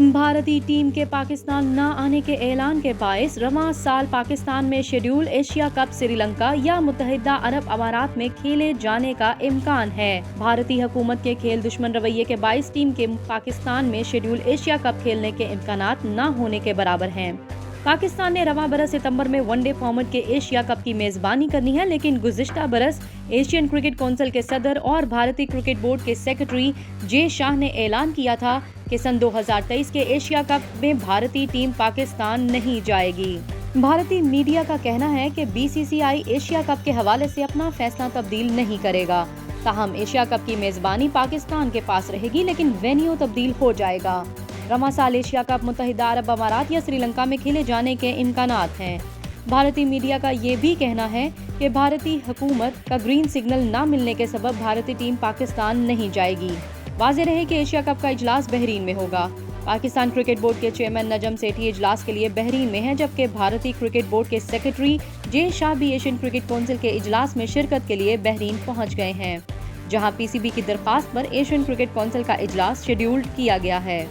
भारतीय टीम के पाकिस्तान न आने के ऐलान के बायस रवां साल पाकिस्तान में शेड्यूल एशिया कप श्रीलंका या मुत्तहिदा अरब अमारात में खेले जाने का इम्कान है। भारतीय हुकूमत के खेल दुश्मन रवैये के बायस टीम के पाकिस्तान में शेड्यूल एशिया कप खेलने के इम्कानात न होने के बराबर हैं। पाकिस्तान ने रवां बरस सितंबर में वनडे फॉर्मेट के एशिया कप की मेजबानी करनी है, लेकिन गुज़िश्ता बरस एशियन क्रिकेट काउंसिल के सदर और भारतीय क्रिकेट बोर्ड के सेक्रेटरी जे शाह ने ऐलान किया था कि सन 2023 के एशिया कप में भारतीय टीम पाकिस्तान नहीं जाएगी। भारतीय मीडिया का कहना है कि बीसीसीआई एशिया कप के हवाले से अपना फैसला तब्दील नहीं करेगा। ताहम एशिया कप की मेजबानी पाकिस्तान के पास रहेगी, लेकिन वेन्यू तब्दील हो जाएगा। रवां साल एशिया कप मुत्तहिदा अरब अमारात या श्रीलंका में खेले जाने के इम्कानात हैं। भारतीय मीडिया का ये भी कहना है कि भारतीय हुकूमत का ग्रीन सिग्नल न मिलने के सबब भारतीय टीम पाकिस्तान नहीं जाएगी। वाज़ेह रहे कि एशिया कप का इजलास बहरीन में होगा। पाकिस्तान क्रिकेट बोर्ड के चेयरमैन नजम सेठी इजलास के लिए बहरीन में हैं, जबकि भारतीय क्रिकेट बोर्ड के सेक्रेटरी जे शाह भी एशियन क्रिकेट काउंसिल के इजलास में शिरकत के लिए बहरीन पहुंच गए हैं, जहां पीसीबी की दरख्वास्त पर एशियन क्रिकेट काउंसिल का इजलास शेड्यूल्ड किया गया है।